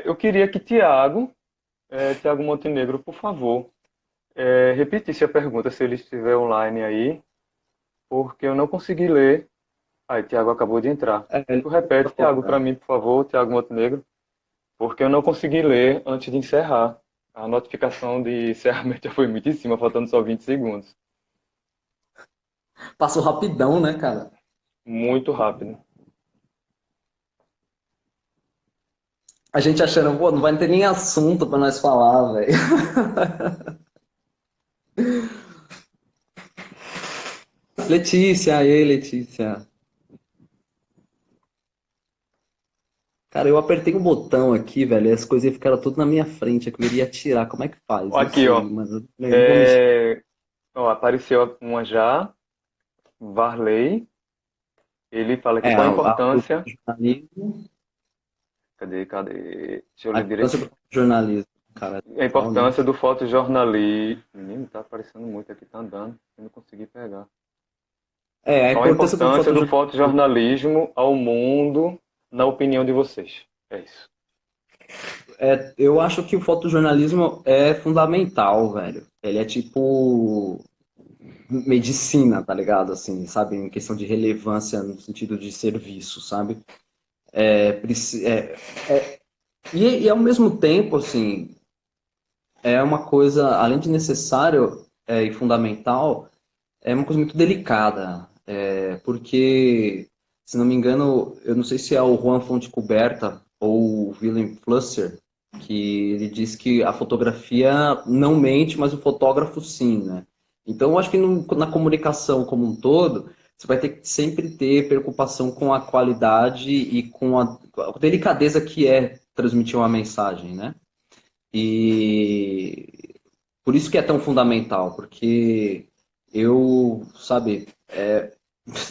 Eu queria que Tiago Montenegro, por favor, repetisse a pergunta se ele estiver online aí, porque eu não consegui ler. Aí, Tiago acabou de entrar. Ele Tu tá repete, Tiago, para fora. mim, por favor, Tiago Montenegro, porque eu não consegui ler antes de encerrar. A notificação de encerramento já foi muito em cima, faltando só 20 segundos. Passou rapidão, né, cara? Muito rápido. A gente achando, pô, não vai ter nem assunto pra nós falar, velho. Letícia, aí, Letícia. Cara, eu apertei o botão aqui, velho, e as coisas ficaram tudo na minha frente. Eu queria tirar. Como é que faz? Não Aqui, sei, ó. mas eu não vou mexer. É, ó, apareceu uma já, Varley. Ele fala aqui É, qual a a do importância. jornalismo. Cadê? Deixa eu A ler importância direitinho. do jornalismo, cara. A Qual, né? importância do fotojornalismo. Menino, tá aparecendo muito aqui, tá andando. Eu não consegui pegar. É, a Qual a importância do importância do fotojornalismo. fotojornalismo ao mundo, na opinião de vocês? É isso. É, eu acho que o fotojornalismo é fundamental, velho. Ele é tipo medicina, tá ligado? Assim, sabe? Em questão de relevância no sentido de serviço, sabe? É, e ao mesmo tempo, assim, é uma coisa, além de necessário e fundamental, é uma coisa muito delicada. Porque, se não me engano, eu não sei se é o Juan Fontecoberta ou o Willem Flusser, que ele diz que a fotografia não mente, mas o fotógrafo sim, né? Então, eu acho que na comunicação como um todo, você vai ter que sempre ter preocupação com a qualidade e com a delicadeza que é transmitir uma mensagem, né? E por isso que é tão fundamental, porque sabe,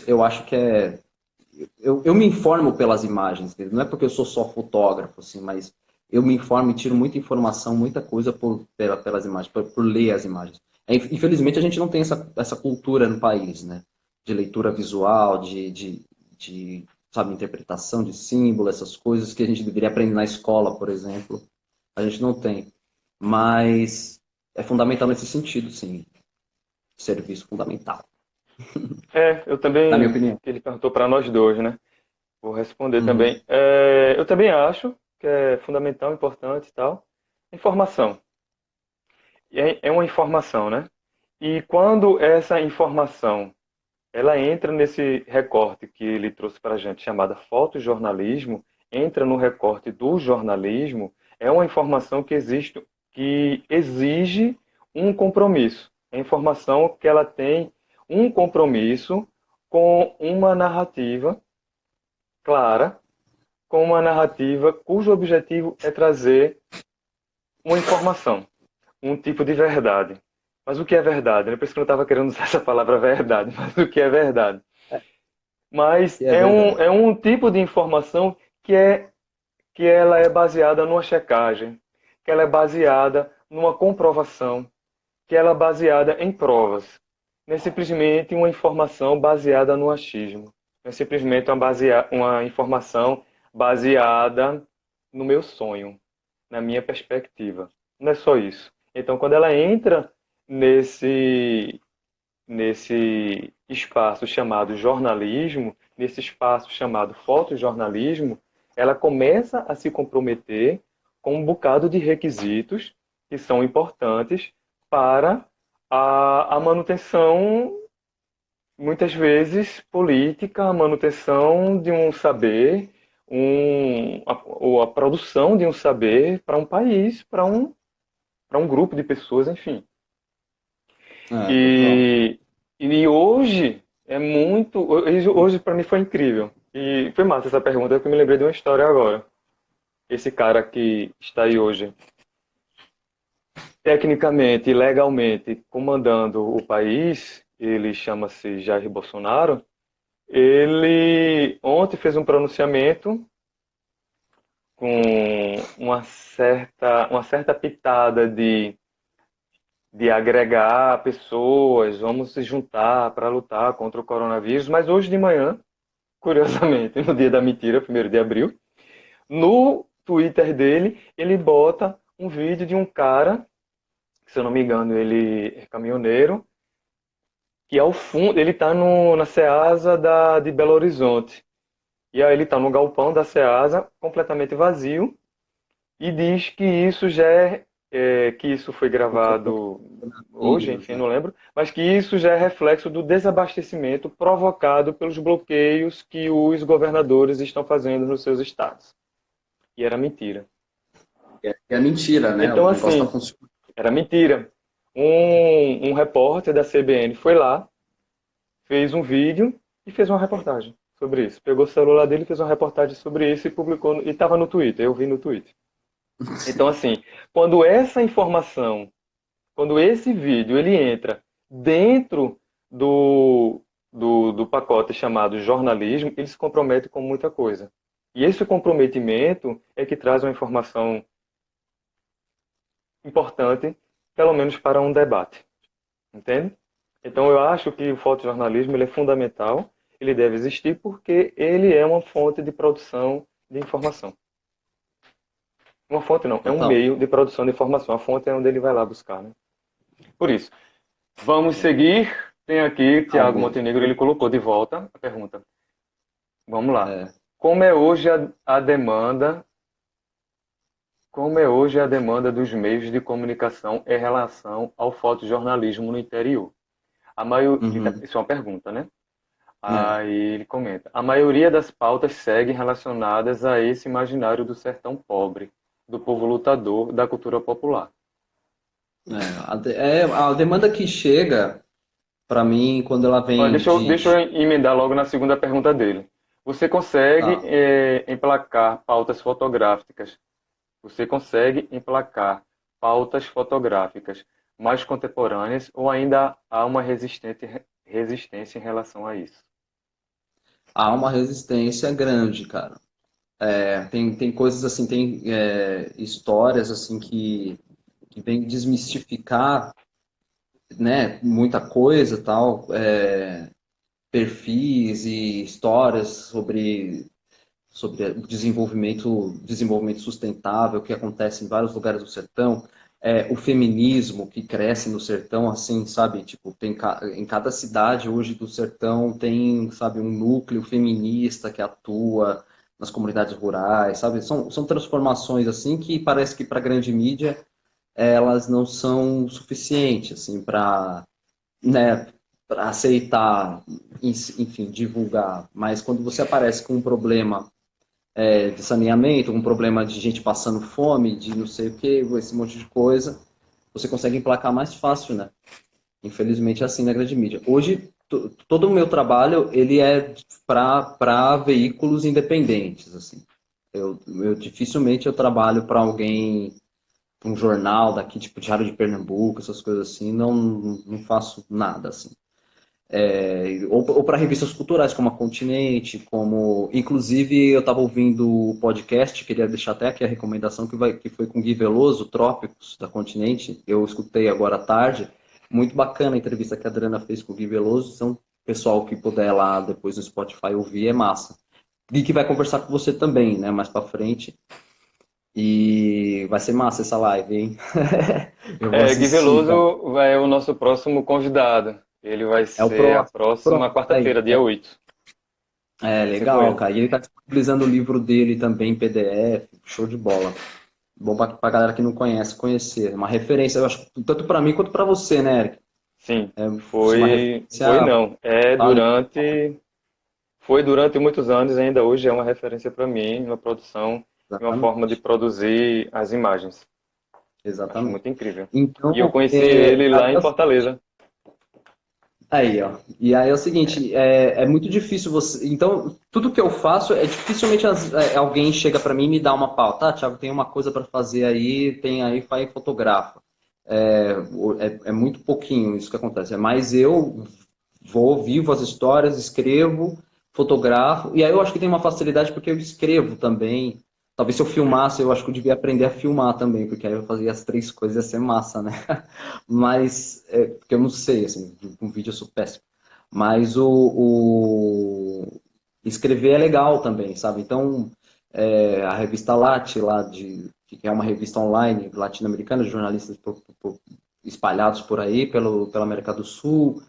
eu acho que eu me informo pelas imagens, entendeu? Não é porque eu sou só fotógrafo, assim, mas eu me informo e tiro muita informação, muita coisa pelas imagens, por ler as imagens. Infelizmente, a gente não tem essa cultura no país, né? De leitura visual, sabe, interpretação de símbolo, essas coisas que a gente deveria aprender na escola, por exemplo. A gente não tem. Mas é fundamental nesse sentido, sim. Serviço fundamental, Eu na minha também, opinião. que ele perguntou para nós dois, né? Vou responder Uhum. também. Eu também acho que é fundamental, importante e tal. Informação. É uma informação, né? E quando essa informação ela entra nesse recorte que ele trouxe para a gente, chamada fotojornalismo, entra no recorte do jornalismo, é uma informação que exige um compromisso. É informação que ela tem um compromisso com uma narrativa clara, com uma narrativa cujo objetivo é trazer uma informação, um tipo de verdade. Mas o que é verdade? Por isso que eu não estava querendo usar essa palavra verdade, mas o que é verdade? Mas E é verdade. é um tipo de informação que ela é baseada numa checagem, que ela é baseada numa comprovação, que ela é baseada em provas. Não é simplesmente uma informação baseada no achismo. Não é simplesmente uma informação baseada no meu sonho, na minha perspectiva. Não é só isso. Então, quando ela entra nesse nesse espaço chamado jornalismo, nesse espaço chamado fotojornalismo, ela começa a se comprometer com um bocado de requisitos que são importantes para a manutenção, muitas vezes política, a manutenção de um saber, ou a produção de um saber para um país, para um grupo de pessoas, enfim. É, total. E, e hoje é muito. Hoje para mim foi incrível. E foi massa essa pergunta, porque eu me lembrei de uma história agora. Esse cara que está aí hoje, tecnicamente e legalmente comandando o país, ele chama-se Jair Bolsonaro. Ele ontem fez um pronunciamento com uma certa pitada de agregar pessoas, vamos se juntar para lutar contra o coronavírus, mas hoje de manhã, curiosamente, no dia da mentira, 1º de abril, no Twitter dele, ele bota um vídeo de um cara, se eu não me engano, ele é caminhoneiro, que ao fundo, ele está na Ceasa de Belo Horizonte. E aí ele está no galpão da Ceasa, completamente vazio, e diz que isso que isso foi gravado hoje, Vírus, enfim, né? não lembro, mas que isso já é reflexo do desabastecimento provocado pelos bloqueios que os governadores estão fazendo nos seus estados. E era mentira. É mentira, né? Então, O negócio tá assim, funcionando. era mentira. Um repórter da CBN foi lá, fez um vídeo e fez uma reportagem sobre isso. Pegou o celular dele, fez uma reportagem sobre isso e publicou, e estava no Twitter, eu vi no Twitter. Então, assim, quando essa informação, quando esse vídeo ele entra dentro do pacote chamado jornalismo, ele se compromete com muita coisa. E esse comprometimento é que traz uma informação importante, pelo menos para um debate. Entende? Então eu acho que o fotojornalismo ele é fundamental, ele deve existir porque ele é uma fonte de produção de informação. Uma fonte não, é um Total. meio de produção de informação. A fonte é onde ele vai lá buscar, né? Por isso, vamos seguir. Tem aqui, Ah, Tiago Montenegro, ele colocou de volta a pergunta. Vamos lá. é. Como é hoje a demanda, como é hoje a demanda dos meios de comunicação em relação ao fotojornalismo no interior? Uhum. Isso é uma pergunta, né? É. Aí ele comenta: a maioria das pautas seguem relacionadas a esse imaginário do sertão pobre, do povo lutador, da cultura popular. A demanda que chega para mim quando ela Olha, vem deixa eu emendar logo na segunda pergunta dele. Você consegue tá. emplacar pautas fotográficas? Você consegue emplacar pautas fotográficas mais contemporâneas ou ainda há uma resistência em relação a isso? Há uma resistência grande, cara. Tem coisas assim, tem histórias assim que vem desmistificar, né, muita coisa, tal, perfis e histórias sobre o desenvolvimento sustentável que acontece em vários lugares do sertão, o feminismo que cresce no sertão, assim, sabe, tipo, em cada cidade hoje do sertão tem, sabe, um núcleo feminista que atua nas comunidades rurais, sabe, são transformações, assim, que parece que para a grande mídia elas não são suficientes, assim, para, né, para aceitar, enfim, divulgar, mas quando você aparece com um problema de saneamento, um problema de gente passando fome, de não sei o que, esse monte de coisa, você consegue emplacar mais fácil, né? Infelizmente é assim na grande mídia. Hoje, todo o meu trabalho, ele é para veículos independentes, assim. Eu dificilmente eu trabalho para alguém, para um jornal daqui, tipo Diário de Pernambuco, essas coisas assim, não faço nada, assim. Ou para revistas culturais como a Continente, como inclusive eu estava ouvindo o podcast, queria deixar até aqui a recomendação que foi com o Gui Veloso, Trópicos da Continente. Eu escutei agora à tarde, muito bacana a entrevista que a Adriana fez com o Gui Veloso. Então, pessoal que puder lá depois no Spotify ouvir é massa. Gui que vai conversar com você também, né, mais para frente. E vai ser massa essa live, hein? Eu vou Gui assistir, cara. Veloso é o nosso próximo convidado. Ele vai É o ser a próximo. próxima Pronto, aí. quarta-feira, dia 8. Vai ser com Legal, ele. cara. E ele tá disponibilizando o livro dele também em PDF, show de bola. Bom pra galera que não conhece, conhecer. Uma referência, eu acho, tanto pra mim quanto pra você, né, Eric? Sim, Uma foi referência não. Foi durante muitos anos e ainda hoje é uma referência para mim, uma produção e uma forma de exatamente. produzir as imagens. Acho Exatamente. muito incrível. E eu Então, conheci ele lá em aí, Fortaleza. aí, ó. E aí é o seguinte, é muito difícil você. Então, tudo que eu faço é dificilmente alguém chega pra mim e me dá uma pauta. Thiago, tem uma coisa pra fazer aí, tem aí, vai e fotografa. É muito pouquinho isso que acontece. É mais eu vou, vivo as histórias, escrevo, fotografo. E aí eu acho que tem uma facilidade porque eu escrevo também. Talvez se eu filmasse, eu acho que eu devia aprender a filmar também, porque aí eu fazia as três coisas, ia ser massa, né? Mas, porque eu não sei, assim, com vídeo eu sou péssimo. Mas escrever é legal também, sabe? Então, a revista Latte, que é uma revista online latino-americana, de jornalistas espalhados por aí, pela América do Sul,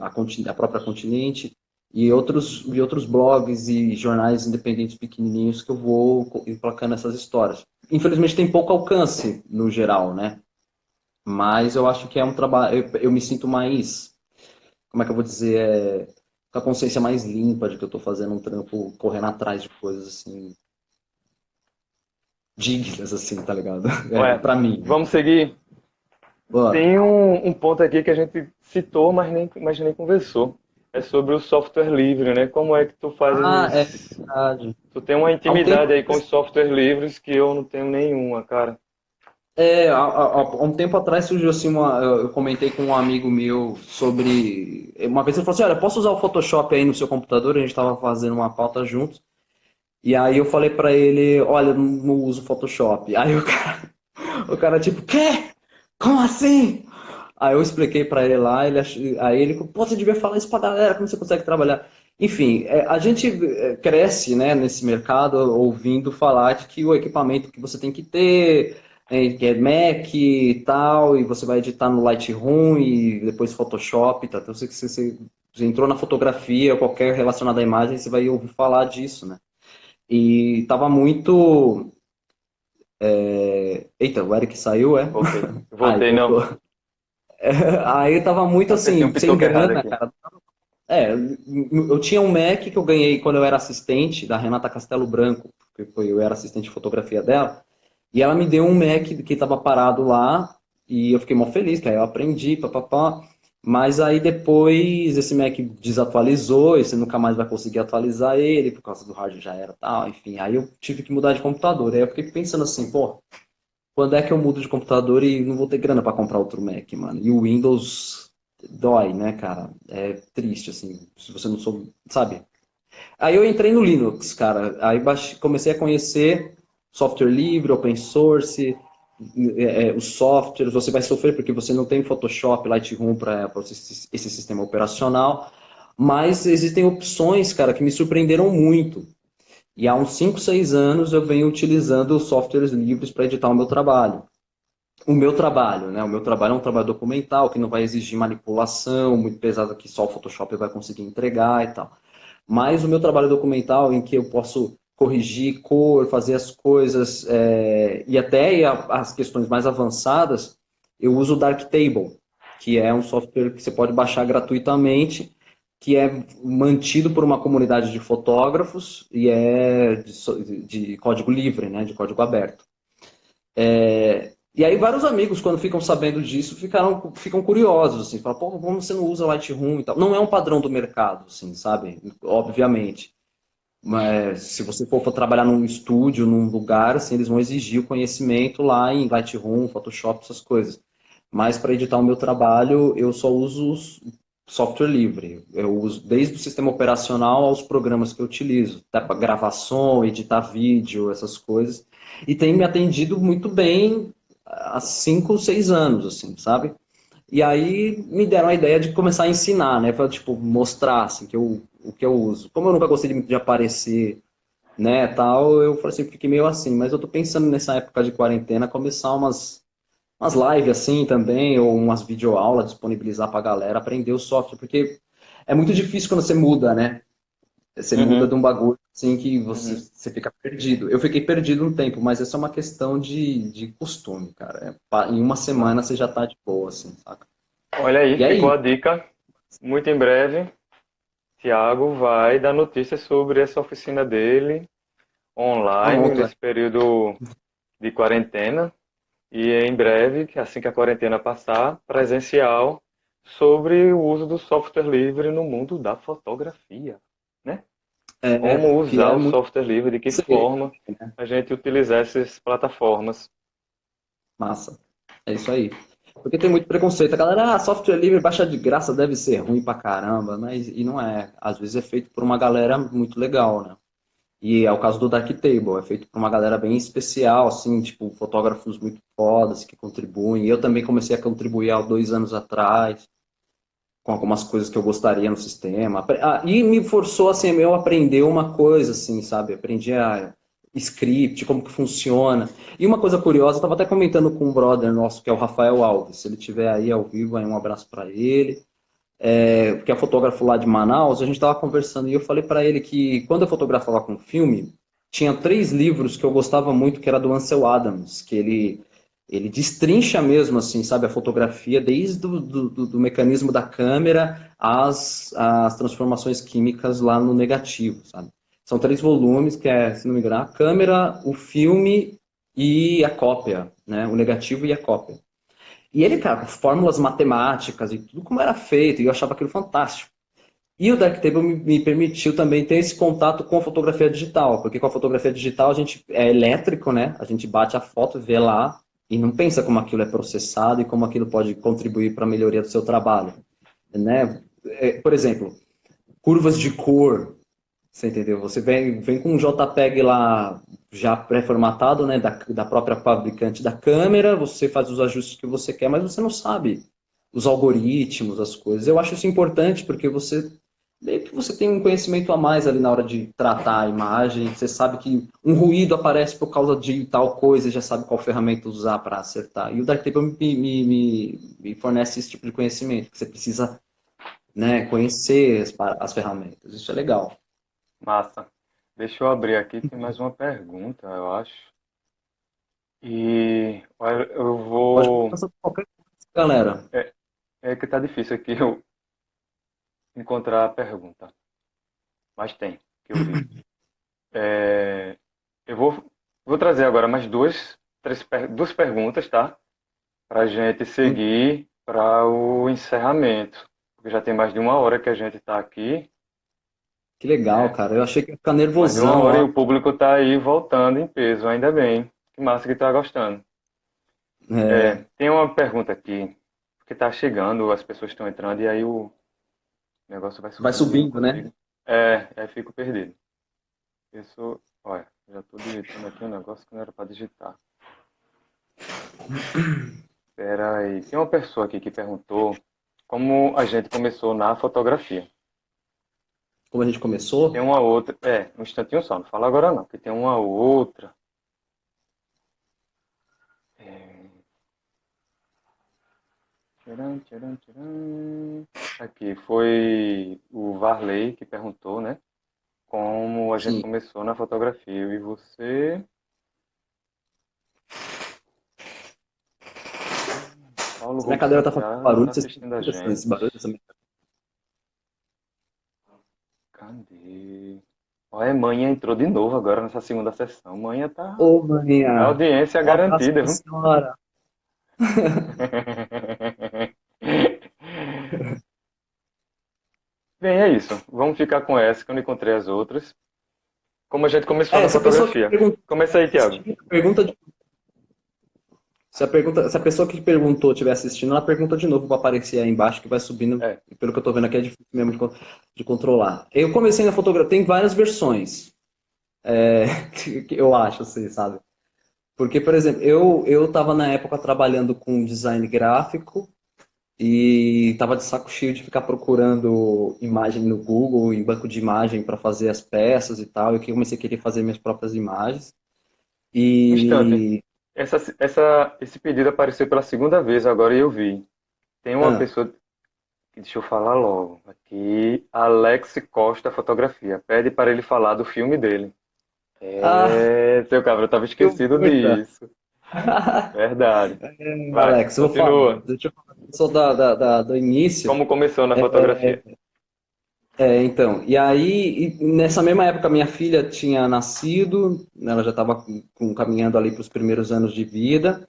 a própria Continente, e outros blogs e jornais independentes pequenininhos que eu vou emplacando essas histórias. Infelizmente tem pouco alcance no geral, né? Mas eu acho que é um trabalho. Eu me sinto mais, como é que eu vou dizer, com a consciência mais limpa de que eu estou fazendo um trampo, correndo atrás de coisas assim, dignas, assim, tá ligado? Olha, Pra mim, né? vamos seguir. Bora. Tem um ponto aqui que a gente citou, mas nem conversou. É sobre o software livre, né? Como é que tu Ah, é fazes? verdade. Tu tem uma Há um tempo, intimidade aí com os softwares livres que eu não tenho nenhuma, cara. há um tempo atrás surgiu assim eu comentei com um amigo meu sobre, uma vez ele falou assim, olha, posso usar o Photoshop aí no seu computador? A gente estava fazendo uma pauta juntos. E aí eu falei pra ele, olha, eu não uso Photoshop. Aí o cara tipo, quê? Como assim? Aí eu expliquei pra ele lá, aí ele, pô, você devia falar isso pra galera, como você consegue trabalhar? Enfim, a gente cresce, né, nesse mercado ouvindo falar de que o equipamento que você tem que ter, que é Mac e tal, e você vai editar no Lightroom e depois Photoshop, tá? Então você entrou na fotografia, qualquer relacionado à imagem, você vai ouvir falar disso, né? E tava muito. Eita, o Eric saiu, é? Voltei. Aí, Voltei, não. voltou. Aí tava muito Apertei um assim, sem pitoco errado grana, aqui. cara. Eu tinha um Mac que eu ganhei quando eu era assistente da Renata Castelo Branco, porque eu era assistente de fotografia dela, e ela me deu um Mac que estava parado lá, e eu fiquei mó feliz, que aí eu aprendi, papapá. Mas aí depois esse Mac desatualizou, e você nunca mais vai conseguir atualizar ele, por causa do hardware já era tal, enfim. Aí eu tive que mudar de computador. Aí eu fiquei pensando assim, pô, quando é que eu mudo de computador e não vou ter grana para comprar outro Mac, mano? E o Windows dói, né, cara? É triste, assim, se você não soube, sabe? Aí eu entrei no Linux, cara. Aí comecei a conhecer software livre, open source, os softwares. Você vai sofrer porque você não tem Photoshop, Lightroom para esse sistema operacional. Mas existem opções, cara, que me surpreenderam muito. E há uns 5, 6 anos eu venho utilizando softwares livres para editar o meu trabalho. O meu trabalho, né? O meu trabalho é um trabalho documental que não vai exigir manipulação muito pesada que só o Photoshop vai conseguir entregar e tal. Mas o meu trabalho documental, em que eu posso corrigir cor, fazer as coisas, e até as questões mais avançadas, eu uso o Darktable, que é um software que você pode baixar gratuitamente, que é mantido por uma comunidade de fotógrafos e é de código livre, né, de código aberto. E aí vários amigos, quando ficam sabendo disso, ficam curiosos, assim, falam, pô, como você não usa Lightroom e tal? Não é um padrão do mercado, assim, sabe? Obviamente. Mas se você for trabalhar num estúdio, num lugar, assim, eles vão exigir o conhecimento lá em Lightroom, Photoshop, essas coisas. Mas para editar o meu trabalho, eu só uso software livre. Eu uso desde o sistema operacional aos programas que eu utilizo, até para gravação, editar vídeo, essas coisas. E tem me atendido muito bem há 5 ou 6 anos, assim, sabe? E aí me deram a ideia de começar a ensinar, né? Para tipo, mostrar assim, o que eu uso. Como eu nunca gostei muito de aparecer, né, tal, eu falei assim, fiquei meio assim. Mas eu tô pensando nessa época de quarentena começar umas lives assim também, ou umas videoaulas, disponibilizar pra galera aprender o software, porque é muito difícil quando você muda, né? Você muda de Uhum, um bagulho assim que uhum. você fica perdido. Eu fiquei perdido um tempo, mas essa é uma questão de costume, cara. Em uma semana você já tá de boa, assim, saca? Olha aí, E ficou aí, a dica. Muito em breve, Tiago vai dar notícias sobre essa oficina dele online pronto. nesse período de quarentena. E em breve, assim que a quarentena passar, presencial sobre o uso do software livre no mundo da fotografia, né? Como Que usar é o muito software livre, de que segredo, forma né? a gente utilizar essas plataformas. Massa. É isso aí. Porque tem muito preconceito. A galera, software livre, baixa de graça, deve ser ruim pra caramba, mas e não é. Às vezes é feito por uma galera muito legal, né? E é o caso do Darktable, é feito por uma galera bem especial, assim, tipo, fotógrafos muito fodas que contribuem. Eu também comecei a contribuir há 2 anos atrás. com algumas coisas que eu gostaria no sistema. E me forçou, assim, eu aprender uma coisa, assim, sabe? Aprendi a script, como que funciona. E uma coisa curiosa, eu estava até comentando com um brother nosso, que é o Rafael Alves. Se ele estiver aí ao vivo, aí um abraço para ele. Que é fotógrafo lá de Manaus, a gente estava conversando e eu falei para ele que quando eu fotografava com filme, tinha 3 livros que eu gostava muito, que era do Ansel Adams, que ele destrincha mesmo, assim, sabe, a fotografia desde do mecanismo da câmera às transformações químicas lá no negativo, sabe? São 3 volumes, que é, se não me engano, a câmera, o filme e a cópia, né? O negativo e a cópia. E ele, cara, com fórmulas matemáticas e tudo como era feito, e eu achava aquilo fantástico. E o Darktable me permitiu também ter esse contato com a fotografia digital, porque com a fotografia digital a gente é elétrico, né? A gente bate a foto, vê lá e não pensa como aquilo é processado e como aquilo pode contribuir para a melhoria do seu trabalho, né? Por exemplo, curvas de cor, você entendeu? Você vem com um JPEG lá já pré-formatado, né, da própria fabricante da câmera, você faz os ajustes que você quer, mas você não sabe os algoritmos, as coisas. Eu acho isso importante porque você meio que você tem um conhecimento a mais ali na hora de tratar a imagem, você sabe que um ruído aparece por causa de tal coisa, e já sabe qual ferramenta usar para acertar. E o Darktable me fornece esse tipo de conhecimento, que você precisa, né, conhecer as ferramentas. Isso é legal. Massa. Deixa eu abrir aqui, tem mais uma pergunta, eu acho. E olha, eu Pode vou. perguntar sobre qualquer coisa, galera. É, é que tá difícil aqui eu encontrar a pergunta, mas tem, que eu vi. É, eu vou trazer agora mais duas perguntas, tá? Para a gente Hum, seguir para o encerramento. Porque já tem mais de uma hora que a gente está aqui, Que legal, né? cara. Eu achei que ia ficar Mais de uma nervosão hora e lá. o público está aí voltando em peso, ainda bem. Que massa que está gostando. É, Tem uma pergunta aqui, que está chegando, as pessoas estão entrando e aí o negócio vai vai subindo e eu não subindo, né? consigo. Aí fico perdido. Isso, olha, já estou digitando aqui um negócio que não era para digitar. Espera aí. Tem uma pessoa aqui que perguntou como a gente começou na fotografia. Como a gente E tem começou. uma outra. Um instantinho só, não fala agora não, que tem uma outra. É, tcharam, tcharam, tcharam. Aqui foi o Varley que perguntou, né? Como a gente Sim. começou na fotografia. Eu e você. Paulo Minha Rubens cadeira tá fazendo Santiago barulho, está vocês estão assistindo a interessando gente. esse barulho dessa minha... Cadê? Olha, Manha entrou de novo agora nessa segunda sessão. Manha tá. Ô, É maninha. audiência Um abraço garantida, pra viu? senhora. Bem, é isso. Vamos ficar com essa, que eu não encontrei as outras. Como a gente começou na Se a pessoa que fotografia. perguntou Começa aí, Thiago. assistindo, se a pessoa que perguntou estiver assistindo, ela pergunta de novo para aparecer aí embaixo, que vai subindo. É, E pelo que eu tô vendo aqui, é difícil mesmo de controlar. Eu comecei na fotografia, tem várias versões, que eu acho, assim, sabe? Porque, por exemplo, eu estava na época trabalhando com design gráfico e estava de saco cheio de ficar procurando imagem no Google, em banco de imagem para fazer as peças e tal. Eu que comecei a querer fazer minhas próprias imagens. um instante. E. Esse pedido apareceu pela segunda vez agora e eu vi. Tem uma Ah, pessoa que deixa eu falar logo. Aqui, Alex Costa Fotografia. Pede para ele falar do filme dele. ah, Seu cabra, eu estava que esquecido curta! disso. Verdade. Vai, Alex, eu vou falar. continua. Deixa eu falar. Eu sou do início. Como começou na fotografia? Então, e aí, nessa mesma época, minha filha tinha nascido, ela já estava caminhando ali para os primeiros anos de vida.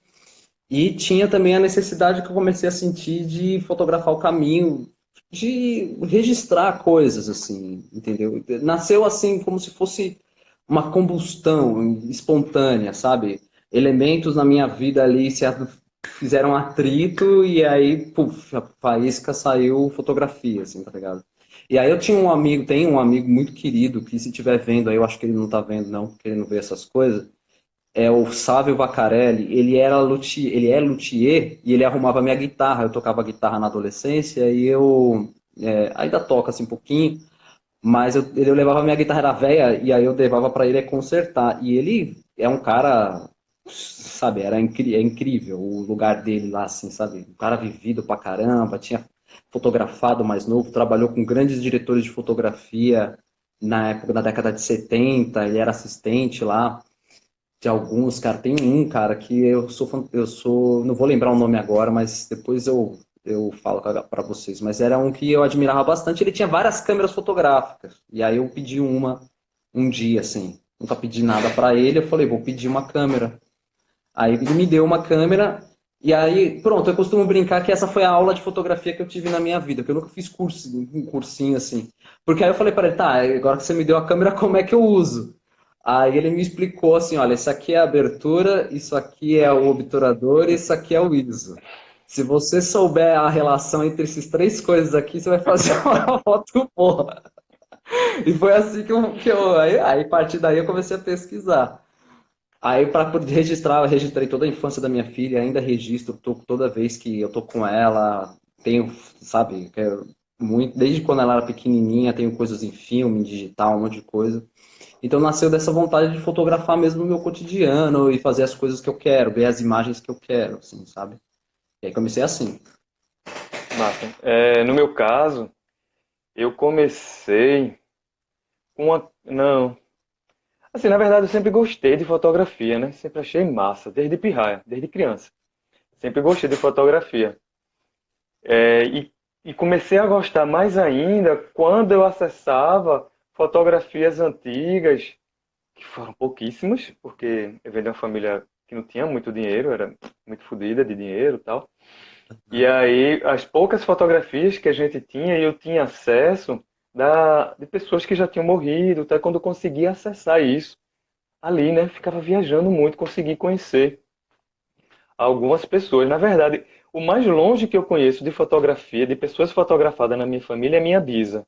E tinha também a necessidade que eu comecei a sentir de fotografar o caminho, de registrar coisas, assim, entendeu? Nasceu assim como se fosse uma combustão espontânea, sabe? Elementos na minha vida ali fizeram atrito e aí, puf, a faísca saiu fotografia, assim, tá ligado? E aí eu tinha um amigo, tem um amigo muito querido que se estiver vendo aí, eu acho que ele não tá vendo não, porque ele não vê essas coisas, é o Sávio Vaccarelli, ele é luthier e ele arrumava minha guitarra. Eu tocava guitarra na adolescência e eu ainda toco assim um pouquinho, mas eu levava minha guitarra era velha e aí eu levava para ele consertar. E ele é um cara, sabe, é incrível o lugar dele lá, assim, sabe? Um cara vivido pra caramba, tinha fotografado mais novo, trabalhou com grandes diretores de fotografia na época, na década de 70, ele era assistente lá de alguns, cara. Tem um, cara, que não vou lembrar o nome agora, mas depois eu falo para vocês. Mas era um que eu admirava bastante. Ele tinha várias câmeras fotográficas. E aí eu pedi uma um dia, assim. Nunca pedi nada para ele. Eu falei, vou pedir uma câmera. Aí ele me deu uma câmera. E aí, pronto, eu costumo brincar que essa foi a aula de fotografia que eu tive na minha vida, que eu nunca fiz um cursinho assim. Porque aí eu falei para ele, tá, agora que você me deu a câmera, como é que eu uso? Aí ele me explicou assim, olha, isso aqui é a abertura, isso aqui é o obturador e isso aqui é o ISO. Se você souber a relação entre esses três coisas aqui, você vai fazer uma foto boa. E foi assim aí a partir daí eu comecei a pesquisar. Aí para registrar, eu registrei toda a infância da minha filha, ainda registro toda vez que eu tô com ela, tenho, sabe, muito, desde quando ela era pequenininha, tenho coisas em filme, em digital, um monte de coisa. Então nasceu dessa vontade de fotografar mesmo o meu cotidiano e fazer as coisas que eu quero, ver as imagens que eu quero, assim, sabe? E aí comecei assim. Massa. No meu caso, eu comecei com uma. Não. Assim, na verdade, eu sempre gostei de fotografia, né? Sempre achei massa, desde pirraia, desde criança. Sempre gostei de fotografia. É, e comecei a gostar mais ainda quando eu acessava fotografias antigas, que foram pouquíssimas, porque eu venho de uma família que não tinha muito dinheiro, era muito fodida de dinheiro e tal. E aí, as poucas fotografias que a gente tinha, e eu tinha acesso de pessoas que já tinham morrido, até quando eu conseguia acessar isso ali, né? Ficava viajando muito, consegui conhecer algumas pessoas. Na verdade, o mais longe que eu conheço de fotografia, de pessoas fotografadas na minha família, é minha bisa.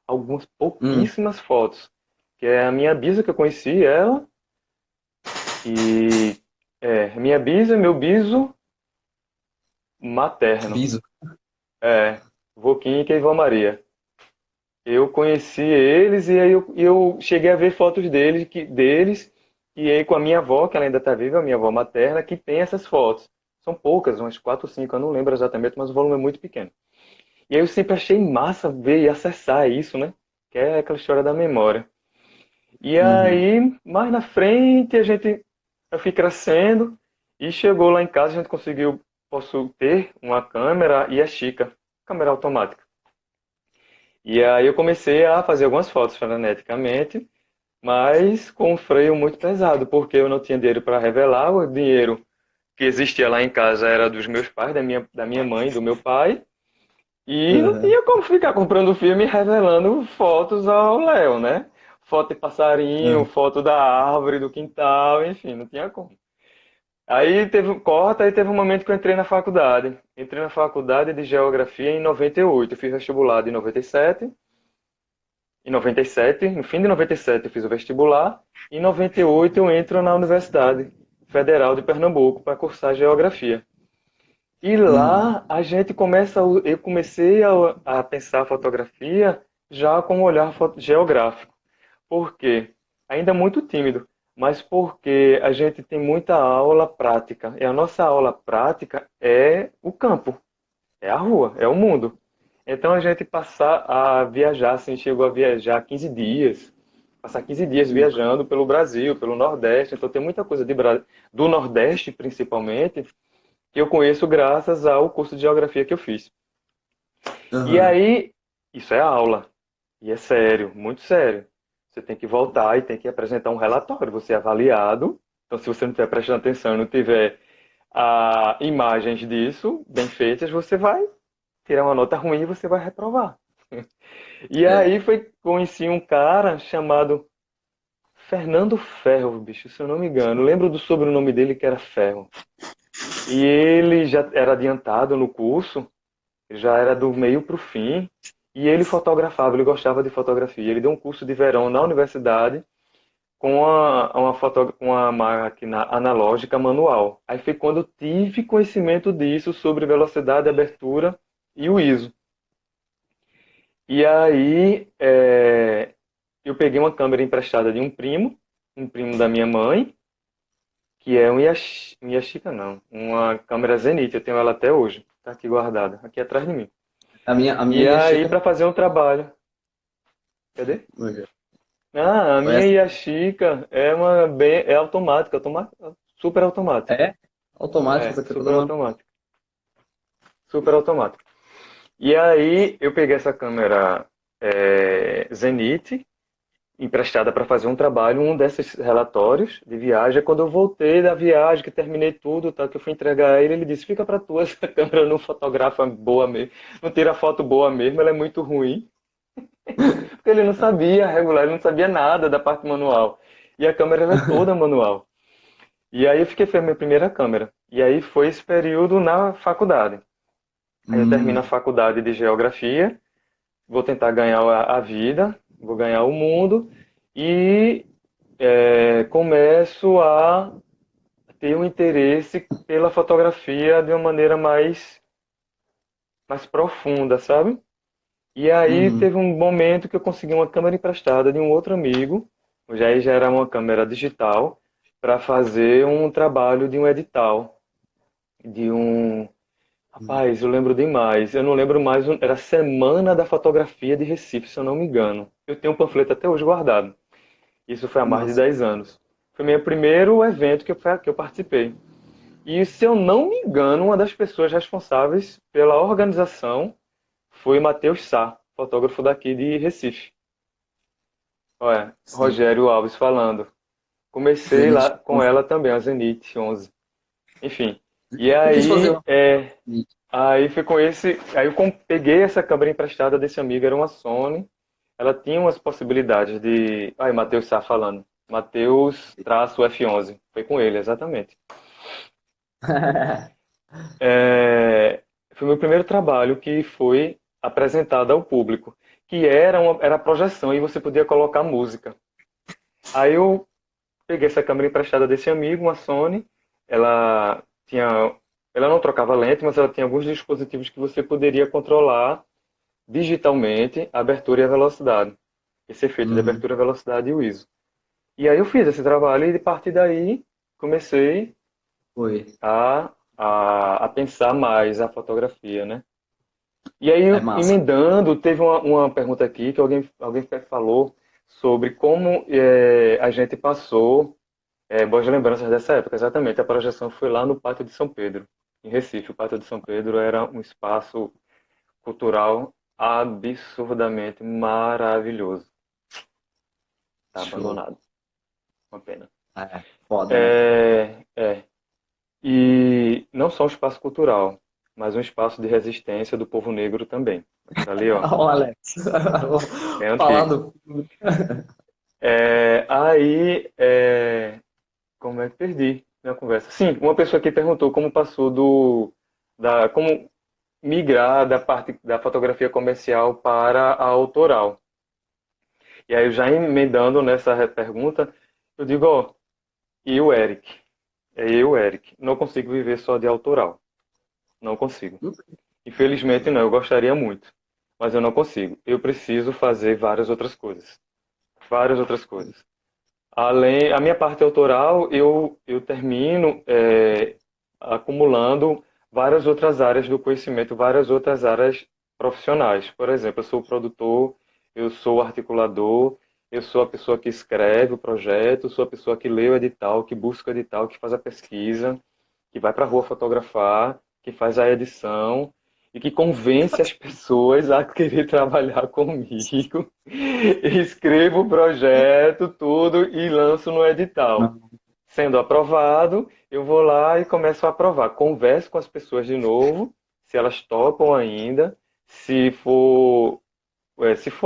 Algumas Hum, pouquíssimas fotos. Que é a minha bisa que eu conheci, ela, e minha bisa, meu biso materno. biso. É, Voquinha e Keivó Maria. Eu conheci eles e aí eu cheguei a ver fotos deles e aí com a minha avó, que ela ainda está viva, a minha avó materna, que tem essas fotos. São poucas, umas 4 ou 5, eu não lembro exatamente, mas o volume é muito pequeno. E aí eu sempre achei massa ver e acessar isso, né? Que é aquela história da memória. E Uhum. aí, mais na frente, eu fui crescendo e chegou lá em casa, a gente posso ter uma câmera e a Chica, câmera automática. E aí eu comecei a fazer algumas fotos freneticamente, mas com um freio muito pesado, porque eu não tinha dinheiro para revelar, o dinheiro que existia lá em casa era dos meus pais, da minha mãe, do meu pai, e não Uhum. tinha como ficar comprando filme e revelando fotos ao Léo, né? Foto de passarinho, Uhum. foto da árvore, do quintal, enfim, não tinha como. Aí teve um corta, aí teve um momento que eu entrei na faculdade. Entrei na faculdade de Geografia em 98. Eu fiz vestibular em 97. Em 97, no fim de 97 eu fiz o vestibular. Em 98 eu entro na Universidade Federal de Pernambuco para cursar Geografia. E Uhum. lá a gente eu comecei a pensar a fotografia já com um olhar geográfico. Por quê? Ainda muito tímido, mas porque a gente tem muita aula prática. E a nossa aula prática é o campo, é a rua, é o mundo. Então a gente passar a viajar, assim, chegou a viajar 15 dias, passar 15 dias viajando pelo Brasil, pelo Nordeste. Então tem muita coisa do Nordeste, principalmente, que eu conheço graças ao curso de geografia que eu fiz. E Uhum. aí, isso é aula. E é sério, muito sério. Você tem que voltar e tem que apresentar um relatório. Você é avaliado. Então, se você não estiver prestando atenção, não tiver imagens disso bem feitas, você vai tirar uma nota ruim e você vai reprovar. E É. aí conheci um cara chamado Fernando Ferro, bicho, se eu não me engano. Lembro do sobrenome dele que era Ferro. E ele já era adiantado no curso, já era do meio para o fim, e ele fotografava, ele gostava de fotografia. Ele deu um curso de verão na universidade com a máquina analógica manual. Aí foi quando eu tive conhecimento disso sobre velocidade, abertura e o ISO. E aí eu peguei uma câmera emprestada de um primo da minha mãe, que é um Yashica não, uma câmera Zenith, eu tenho ela até hoje, tá aqui guardada, aqui atrás de mim. A minha E aí Yashica. para fazer um trabalho, cadê? Ok. Ah, a Foi minha Yashica é automática, super automática. É? Automático, É, isso aqui é super toda mano. automática, super automática. E aí eu peguei essa câmera Zenith emprestada para fazer um trabalho, um desses relatórios de viagem. Quando eu voltei da viagem, que terminei tudo, tá, que eu fui entregar a ele, ele disse: fica para tu, essa câmera não fotografa boa mesmo, não tira foto boa mesmo, ela é muito ruim. Porque ele não sabia regular, ele não sabia nada da parte manual. E a câmera ela é toda manual. E aí eu fiquei, foi a minha primeira câmera. E aí foi esse período na faculdade. Aí eu termino a Hum, faculdade de geografia, vou tentar ganhar a vida, vou ganhar o mundo e começo a ter um interesse pela fotografia de uma maneira mais profunda, sabe? E aí uhum. teve um momento que eu consegui uma câmera emprestada de um outro amigo, já era uma câmera digital, para fazer um trabalho de um edital, de um. Rapaz, eu lembro demais. Eu não lembro mais. Era a Semana da Fotografia de Recife, se eu não me engano. Eu tenho um panfleto até hoje guardado. Isso foi há mais de Massa. 10 anos. Foi meu primeiro evento que eu participei. E, se eu não me engano, uma das pessoas responsáveis pela organização foi Matheus Sá, fotógrafo daqui de Recife. Olha, Sim. Rogério Alves falando. Comecei Zenith. lá com ela também, a Zenith 11. Enfim. E Eu quis fazer aí, uma. aí foi com esse. Aí eu peguei essa câmera emprestada desse amigo, era uma Sony. Ela tinha umas possibilidades de. Aí, Matheus Sá falando. Matheus traço F11. Foi com ele, exatamente. Foi meu primeiro trabalho que foi apresentado ao público, que era projeção e você podia colocar música. Aí eu peguei essa câmera emprestada desse amigo, uma Sony. Ela tinha, ela não trocava lente, mas ela tinha alguns dispositivos que você poderia controlar digitalmente a abertura e a velocidade. Esse efeito de Uhum. abertura, velocidade e o ISO. E aí eu fiz esse trabalho e de partir daí comecei Foi. a pensar mais a fotografia, né? E aí, É massa. emendando, teve uma pergunta aqui que alguém falou sobre como a gente passou boas lembranças dessa época. Exatamente, a projeção foi lá no Pátio de São Pedro, em Recife. O Pátio de São Pedro era um espaço cultural absurdamente maravilhoso. Está Show. abandonado, uma pena. É, foda, né? É. E não só um espaço cultural, mas um espaço de resistência do povo negro também. Tá ali, ó, Ó, Alex. bem Falar antigo. do. Aí, como é que perdi minha conversa? Sim, uma pessoa aqui perguntou como passou como migrar da parte da fotografia comercial para a autoral. E aí, já emendando nessa pergunta, eu digo, ó, e o Eric? Eric. Não consigo viver só de autoral. Não consigo. Infelizmente não, eu gostaria muito, mas eu não consigo. Eu preciso fazer várias outras coisas. Várias outras coisas. Além, a minha parte autoral, eu termino acumulando várias outras áreas do conhecimento, várias outras áreas profissionais. Por exemplo, eu sou produtor, eu sou articulador, eu sou a pessoa que escreve o projeto, sou a pessoa que lê o edital, que busca o edital, que faz a pesquisa, que vai para a rua fotografar, que faz a edição e que convence as pessoas a querer trabalhar comigo. Escrevo o projeto, tudo e lanço no edital. Não. Sendo aprovado, eu vou lá e começo a aprovar. Converso com as pessoas de novo, se elas topam ainda. Se for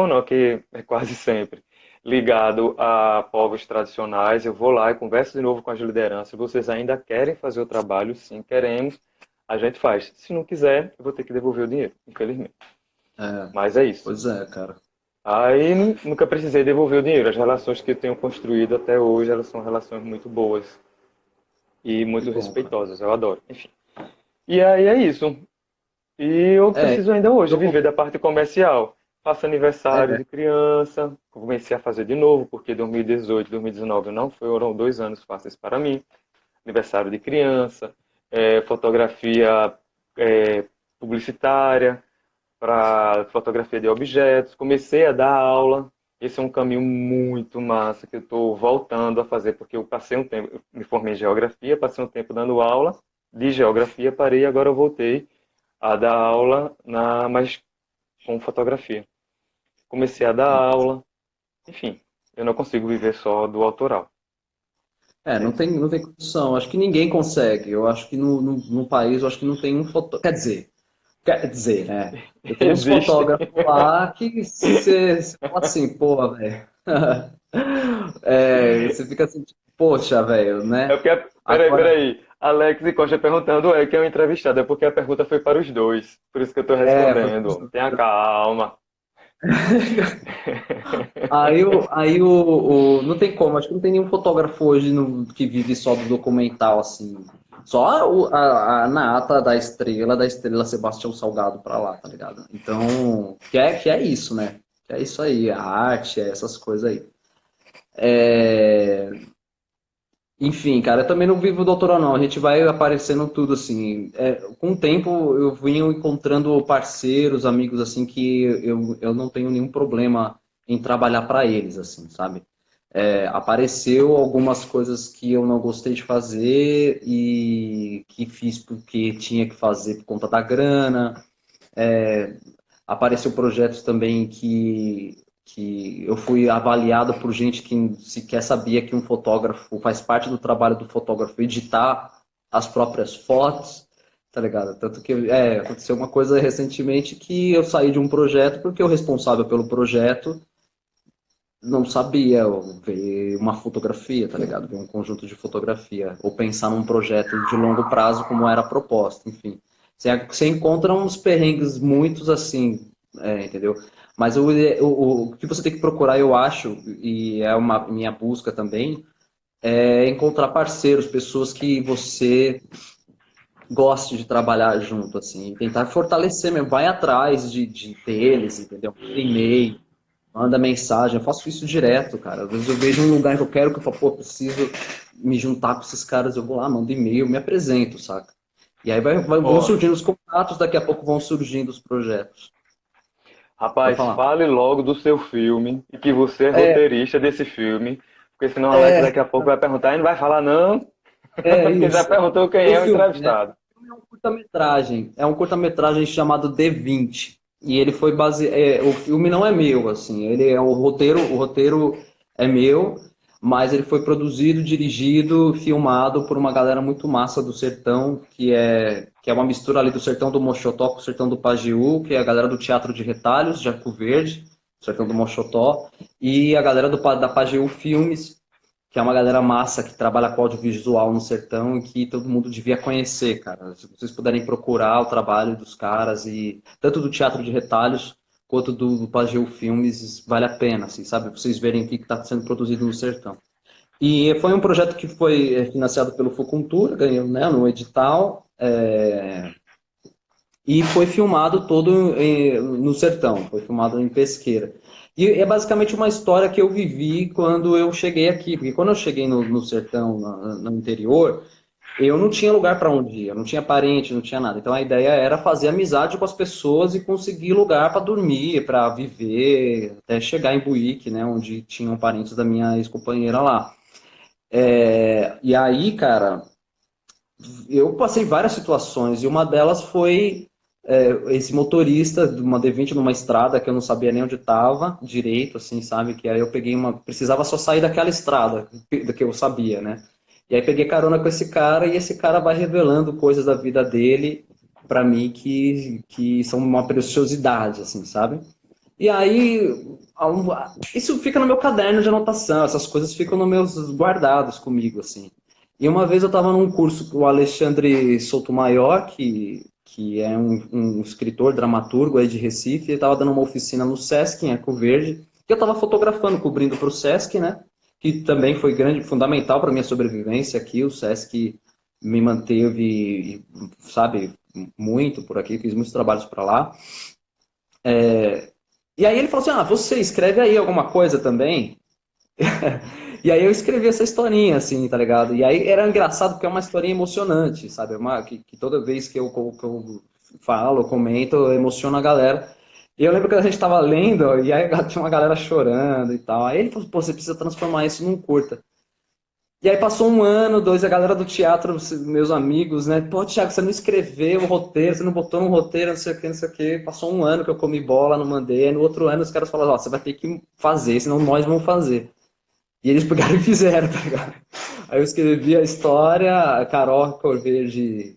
não, que é quase sempre ligado a povos tradicionais, eu vou lá e converso de novo com as lideranças. Vocês ainda querem fazer o trabalho? Sim, queremos. A gente faz. Se não quiser, eu vou ter que devolver o dinheiro, infelizmente. É, Mas é isso. pois é, cara. Aí nunca precisei devolver o dinheiro. As relações que eu tenho construído até hoje, elas são relações muito boas e Que muito bom, cara. respeitosas. Eu adoro. Enfim. E aí é isso. E eu É, preciso ainda hoje eu, viver da parte comercial. Faço aniversário é, de criança, comecei a fazer de novo, porque 2018, 2019 não foram 2 anos fáceis para mim. Aniversário de criança, fotografia é, publicitária, para fotografia de objetos. Comecei a dar aula. Esse é um caminho muito massa que eu estou voltando a fazer, porque eu passei um tempo, eu me formei em geografia, passei um tempo dando aula de geografia, parei e agora eu voltei a dar aula mas com fotografia. Comecei a dar aula, enfim, eu não consigo viver só do autoral. É não isso. tem, não tem condição. Acho que ninguém consegue. Eu acho que no país, eu acho que não tem um fotógrafo. Quer dizer, né? Eu tenho uns Existe. fotógrafos lá que você fala assim, pô, velho. Você fica assim, tipo, poxa, velho, É né? porque, peraí, Agora, peraí. Alex e Costa perguntando que é o entrevistado, é porque a pergunta foi para os dois. Por isso que eu estou foi respondendo. Tenha calma. não tem como, acho que não tem nenhum fotógrafo hoje que vive só do documental, assim. Só a nata da estrela Sebastião Salgado pra lá, tá ligado? Então, que é isso, né? Que é isso aí, a arte, é essas coisas aí. É, Enfim, cara, eu também não vivo doutoral, não. A gente vai aparecendo tudo assim. Com o tempo, eu vim encontrando parceiros, amigos, assim, que eu não tenho nenhum problema em trabalhar para eles, assim, sabe? Apareceu algumas coisas que eu não gostei de fazer e que fiz porque tinha que fazer por conta da grana. Apareceu projetos também que eu fui avaliado por gente que sequer sabia que um fotógrafo faz parte do trabalho do fotógrafo editar as próprias fotos, tá ligado? Tanto que aconteceu uma coisa recentemente que eu saí de um projeto porque o responsável pelo projeto não sabia ver uma fotografia, tá ligado? Ver um conjunto de fotografia, ou pensar num projeto de longo prazo como era a proposta, enfim. Você encontra uns perrengues muitos assim, entendeu? Mas o que você tem que procurar, eu acho, e é uma minha busca também, é encontrar parceiros, pessoas que você goste de trabalhar junto, assim, e tentar fortalecer mesmo, vai atrás de deles, entendeu? Manda e-mail, manda mensagem, eu faço isso direto, cara. Às vezes eu vejo um lugar que eu quero, que eu falo, pô, preciso me juntar com esses caras, eu vou lá, mando e-mail, me apresento, saca? E aí vão Ó, surgindo os contatos, daqui a pouco vão surgindo os projetos. Pode rapaz, falar. fale logo do seu filme e que você é É, roteirista desse filme, porque senão o Alex é, daqui a pouco vai perguntar e não vai falar não, é porque já isso. perguntou quem O é o filme, né? entrevistado. O filme é um curta-metragem chamado D20. E ele foi baseado. O filme não é meu, assim. Ele é o roteiro é meu, mas ele foi produzido, dirigido, filmado por uma galera muito massa do sertão, que é uma mistura ali do sertão do Mochotó com o sertão do Pajeú, que é a galera do Teatro de Retalhos, de Arco Verde, sertão do Mochotó, e a galera da Pajeú Filmes, que é uma galera massa que trabalha com audiovisual no sertão e que todo mundo devia conhecer, cara. Se vocês puderem procurar o trabalho dos caras e tanto do Teatro de Retalhos quanto do Pajeú Filmes, vale a pena, assim, sabe? Vocês verem o que está sendo produzido no sertão. E foi um projeto que foi financiado pelo Focultura, ganhou, né, no edital, e foi filmado todo no sertão, foi filmado em Pesqueira. E é basicamente uma história que eu vivi quando eu cheguei aqui, porque quando eu cheguei no sertão, no interior, eu não tinha lugar para onde ir, eu não tinha parente, não tinha nada. Então a ideia era fazer amizade com as pessoas e conseguir lugar para dormir, para viver, até chegar em Buíque, né, onde tinham parentes da minha ex-companheira lá. E aí, cara, eu passei várias situações e uma delas foi esse motorista de uma D20 numa estrada que eu não sabia nem onde estava direito, assim, sabe? Que aí eu peguei precisava só sair daquela estrada que eu sabia, né? E aí peguei carona com esse cara e esse cara vai revelando coisas da vida dele para mim que são uma preciosidade, assim, sabe? E aí isso fica no meu caderno de anotação, essas coisas ficam nos meus guardados comigo, assim. E uma vez eu estava num curso com o Alexandre Soutomaior, que é um escritor, dramaturgo aí de Recife, ele estava dando uma oficina no Sesc, em Arco Verde, que eu estava fotografando, cobrindo para o Sesc, né? Que também foi grande, fundamental para minha sobrevivência aqui. O Sesc me manteve, sabe, muito por aqui, fiz muitos trabalhos para lá. E aí ele falou assim: ah, você escreve aí alguma coisa também? E aí eu escrevi essa historinha, assim, tá ligado? E aí era engraçado porque é uma historinha emocionante, sabe? Que toda vez que eu falo, comento, emociona a galera. E eu lembro que a gente tava lendo, e aí tinha uma galera chorando e tal. Aí ele falou, pô, você precisa transformar isso num curta. E aí passou um ano, dois, a galera do teatro, meus amigos, né? Pô, Thiago, você não escreveu o roteiro, você não botou no roteiro, não sei o que, não sei o que. Passou um ano que eu comi bola, não mandei. Aí no outro ano os caras falaram, ó, você vai ter que fazer, senão nós vamos fazer. E eles pegaram e fizeram, tá ligado? Aí eu escrevi a história, a Carol Corverde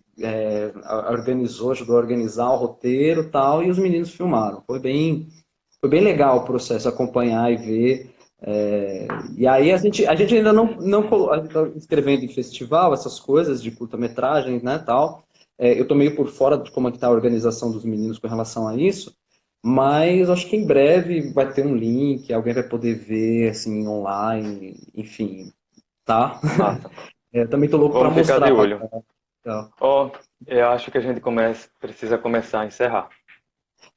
organizou, ajudou a organizar o roteiro e tal, e os meninos filmaram. Foi bem legal o processo, acompanhar e ver. E aí a gente ainda a gente tá escrevendo em festival, essas coisas de curta-metragem, né, tal. Eu tô meio por fora de como é que tá a organização dos meninos com relação a isso, mas acho que em breve vai ter um link, alguém vai poder ver, assim, online, enfim, tá? Massa. Também tô louco para Vamos ficar de mostrar pra olho. galera. Então, Ó, eu acho que a gente precisa começar a encerrar,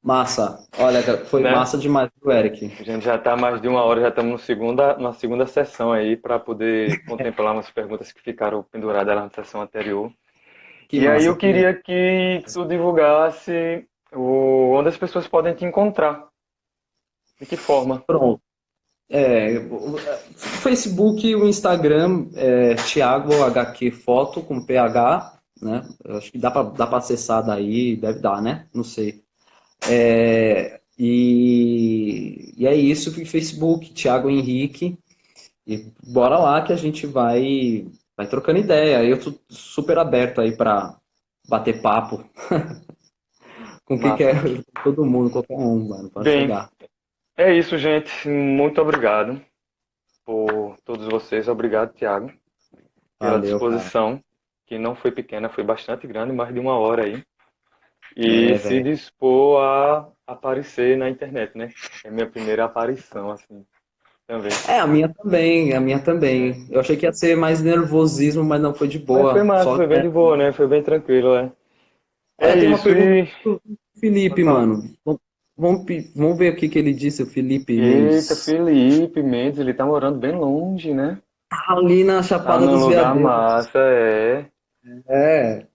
massa. Olha, cara, foi né? massa demais o Eric. A gente já está mais de uma hora, já estamos no na segunda sessão aí para poder contemplar umas perguntas que ficaram penduradas lá na sessão anterior. Que E aí massa, eu que legal. queria que tu divulgasse onde as pessoas podem te encontrar, de que forma. Pronto. O Facebook, o Instagram, Thiago HQ Foto com PH, né? Eu acho que dá para acessar daí, deve dar, né? Não sei. E é isso, Facebook, Thiago Henrique. E bora lá que a gente vai trocando ideia. Eu tô super aberto aí para bater papo com quem Massa. quer, todo mundo, qualquer um, mano, pode Bem, chegar. é isso, gente. Muito obrigado por todos vocês. Obrigado, Tiago, pela Valeu, cara. disposição, que não foi pequena, foi bastante grande, mais de uma hora aí. E É, se velho. dispor a aparecer na internet, né? É minha primeira aparição, assim, também. A minha também, a minha É. também. Eu achei que ia ser mais nervosismo, mas não foi de Mas foi boa. massa, Só, foi bem de boa, né? Foi bem tranquilo, é. É tem uma isso, pergunta e do pode Felipe, falar. mano. Vamos ver o que que ele disse, o Felipe Eita, Mendes. Felipe Mendes, ele tá morando bem longe, né? Tá ali na Tá Chapada num dos lugar Veadeiros. massa, é.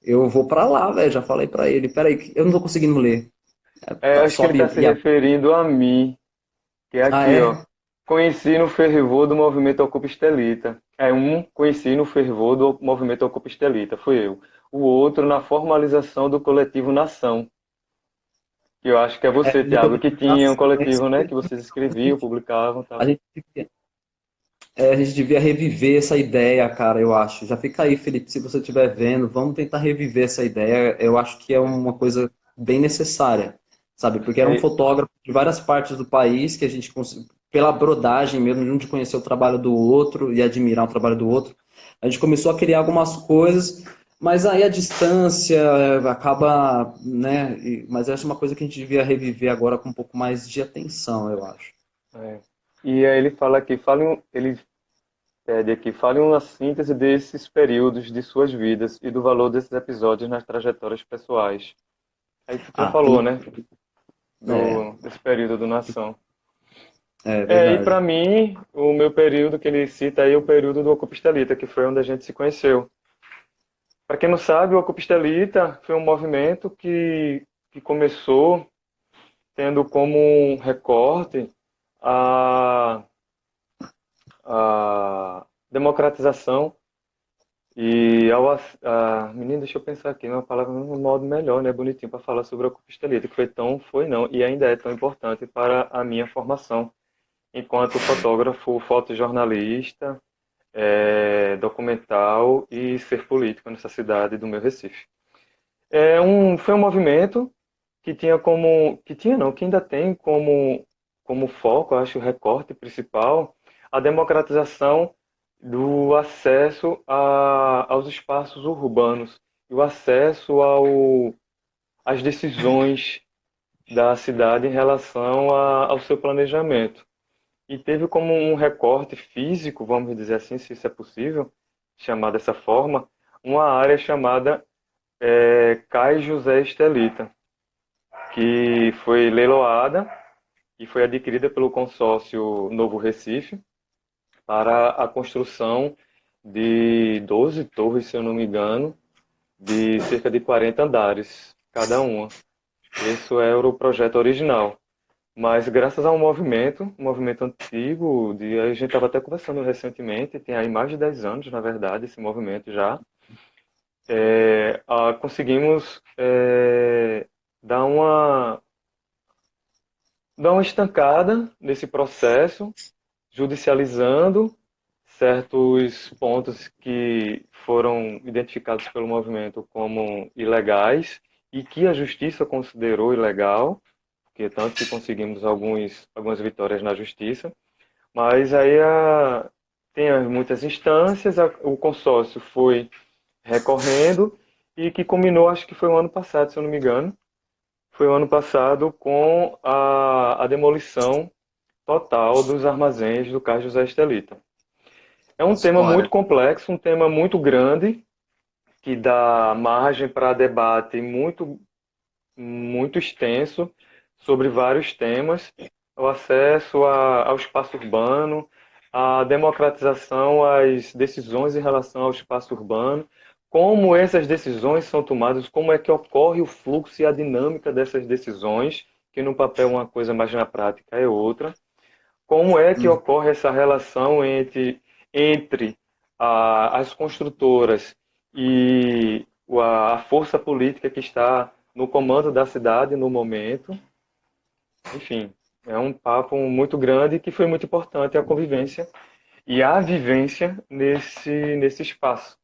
Eu vou pra lá, velho. Já falei pra ele. Peraí, que eu não tô conseguindo ler. É, acho que ele Sobe tá se e referindo a mim, que é Ah, aqui, ó. é? Conheci no fervor do movimento Ocupa Estelita. Conheci no fervor do movimento Ocupa Estelita, fui eu. O outro na formalização do coletivo Nação, que eu acho que é você, No Tiago, coletivo que de tinha um ação, é isso coletivo, né, que mesmo. vocês escreviam, publicavam e A tal. gente, a gente devia reviver essa ideia, cara, eu acho. Já fica aí, Felipe, se você estiver vendo, vamos tentar reviver essa ideia. Eu acho que é uma coisa bem necessária, sabe? Porque era um É, fotógrafo de várias partes do país que a gente, pela brodagem mesmo, de um de conhecer o trabalho do outro e admirar o trabalho do outro, a gente começou a criar algumas coisas, mas aí a distância acaba, né? Mas essa é uma coisa que a gente devia reviver agora com um pouco mais de atenção, eu acho. é. E aí ele fala aqui, ele pede aqui, fale uma síntese desses períodos de suas vidas e do valor desses episódios nas trajetórias pessoais. Aí tu já Ah, falou, tem. né, É, desse período do Nação. é E para verdade. mim, o meu período que ele cita aí é o período do Ocupa Estelita, que foi onde a gente se conheceu. Para quem não sabe, o Ocupa Estelita foi um movimento que começou tendo como um recorte a, a democratização menino, deixa eu pensar aqui, uma palavra um modo melhor, né, bonitinho para falar sobre o Ocupa Estelita, que foi não, e ainda é tão importante para a minha formação enquanto fotógrafo, fotojornalista, documental e ser político nessa cidade do meu Recife. Foi um movimento que tinha não, que ainda tem como foco, acho, o recorte principal, a democratização do acesso aos espaços urbanos e o acesso as decisões da cidade em relação ao seu planejamento. E teve como um recorte físico, vamos dizer assim, se isso é possível, chamar dessa forma, uma área chamada Cais José Estelita, que foi leiloada e foi adquirida pelo consórcio Novo Recife para a construção de 12 torres, se eu não me engano, de cerca de 40 andares cada uma. Isso era o projeto original. Mas graças a um movimento antigo, a gente estava até conversando recentemente, tem aí mais de 10 anos, na verdade, esse movimento já, conseguimos dar uma, dar uma estancada nesse processo, judicializando certos pontos que foram identificados pelo movimento como ilegais e que a justiça considerou ilegal, porque tanto que conseguimos algumas vitórias na justiça, mas aí tem muitas instâncias, o consórcio foi recorrendo e que culminou, acho que foi o ano passado, se eu não me engano, foi o ano passado com a demolição total dos armazéns do Cais José Estelita. É um tema muito História. complexo, um tema muito grande, que dá margem para debate muito extenso sobre vários temas, o acesso ao espaço urbano, a democratização às decisões em relação ao espaço urbano, como essas decisões são tomadas, como é que ocorre o fluxo e a dinâmica dessas decisões, que no papel é uma coisa, mas na prática é outra. Como é que Hum. ocorre essa relação entre as construtoras e a força política que está no comando da cidade no momento? Enfim, é um papo muito grande que foi muito importante a convivência e a vivência nesse espaço.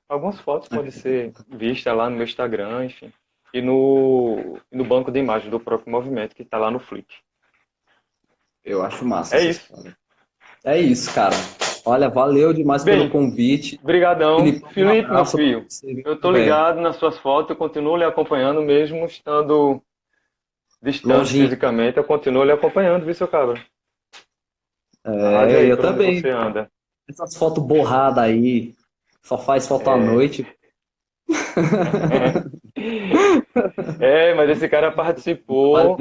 Algumas fotos podem ser vistas lá no meu Instagram, enfim, e no banco de imagens do próprio movimento que está lá no Flick. Eu acho massa É essa isso. história. É isso, cara. Olha, valeu demais pelo Bem, convite. brigadão. Felipe, um Felipe, meu abraço pra filho, você, eu tô viu, velho? ligado nas suas fotos, eu continuo lhe acompanhando mesmo estando distante Longinho. fisicamente, eu continuo lhe acompanhando, viu, seu cabra? Arrase É, aí eu por onde também. você anda. Essas fotos borradas aí, só faz foto à É, noite. mas esse cara Mas, participou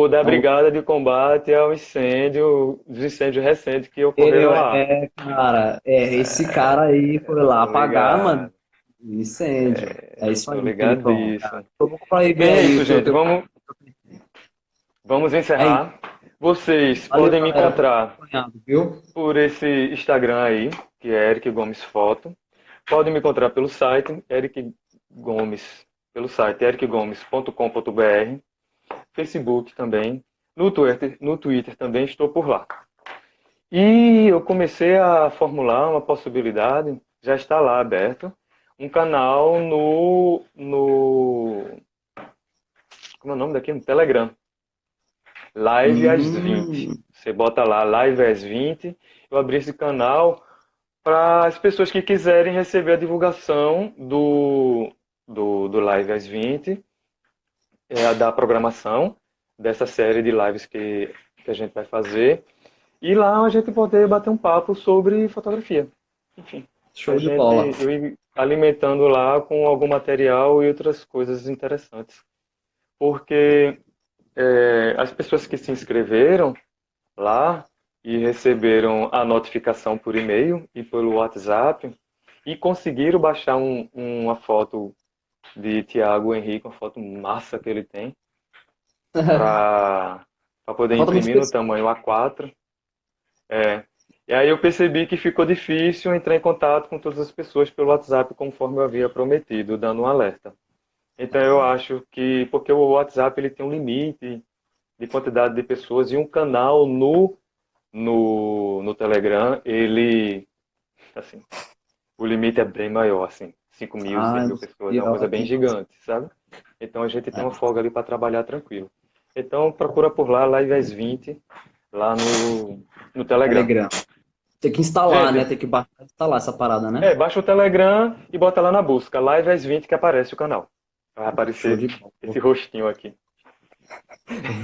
da então, brigada de combate ao incêndio, dos incêndios recentes que ocorreram lá. cara, esse cara aí foi lá Tô apagar, mano, ligado, incêndio. É isso tô aí, Felipão. ligadíssimo. Eu vou pra ir ver Bem, é aí isso, o teu, gente. teu... Vamos É isso. encerrar. Vocês Valeu, podem me galera, por ter encontrar acompanhado, viu? por esse Instagram aí, que é Eric Gomes Foto. Podem me encontrar pelo site Eric Gomes, pelo site ericgomes.com.br, Facebook também, no Twitter também estou por lá. E eu comecei a formular uma possibilidade, já está lá aberto, um canal como é o nome daqui? No Telegram. Live às 20. Hum, Você bota lá, Live às 20. Eu abri esse canal para as pessoas que quiserem receber a divulgação do Live às 20, da programação dessa série de lives que a gente vai fazer. E lá a gente poder bater um papo sobre fotografia. Enfim, a show de gente bola. eu ir alimentando lá com algum material e outras coisas interessantes. Porque as pessoas que se inscreveram lá e receberam a notificação por e-mail e pelo WhatsApp e conseguiram baixar uma foto de Tiago Henrique, uma foto massa que ele tem, para poder Falta muito imprimir no específico. tamanho A4. É. E aí eu percebi que ficou difícil entrar em contato com todas as pessoas pelo WhatsApp conforme eu havia prometido, dando um alerta. Então eu acho que, porque o WhatsApp ele tem um limite de quantidade de pessoas e um canal no Telegram, ele, assim, o limite é bem maior, assim, 5.000, seis Ah, mil não pessoas, é uma sabia. coisa Ó, bem tem bastante. gigante, sabe? Então a gente tem uma É, folga ali para trabalhar tranquilo. Então procura por lá, Live às 20, lá no Telegram. Telegram. Tem que instalar, né? Gente, Tem que baixar e instalar essa parada, né? baixa o Telegram e bota lá na busca, Live às 20 que aparece o canal. Vai Show aparecer de bola. esse rostinho aqui.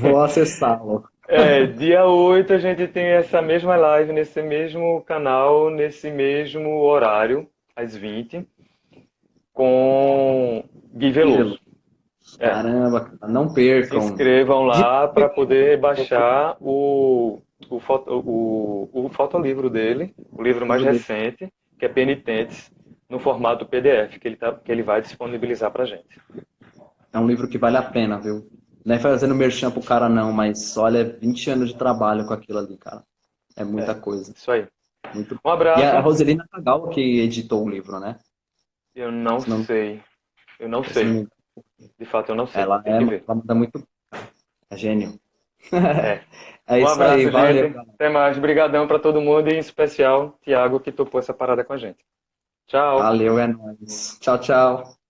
Vou acessá-lo. Dia 8 a gente tem essa mesma live nesse mesmo canal, nesse mesmo horário, às 20, com Gui Veloso. É, Caramba, cara, não se percam. inscrevam lá para poder baixar o fotolivro dele, o livro mais recente, que é Penitentes, no formato PDF, que ele vai disponibilizar para a gente. É um livro que vale a pena, viu? Não é fazendo merchan pro cara, não, mas olha, 20 anos de trabalho com aquilo ali, cara. É muita coisa. Isso aí. Muito... Um E a abraço. Roselina Cagal que editou o livro, né? Eu não Se não, sei. Eu não se não sei. me... De fato, eu não sei. ela, Tem que ver. ela manda muito. É gênio. É. É Um isso aí, abraço, valeu, gente. galera. Até mais. Obrigadão para todo mundo e em especial Tiago que topou essa parada com a gente. Tchau. Valeu, é nóis. Tchau, tchau.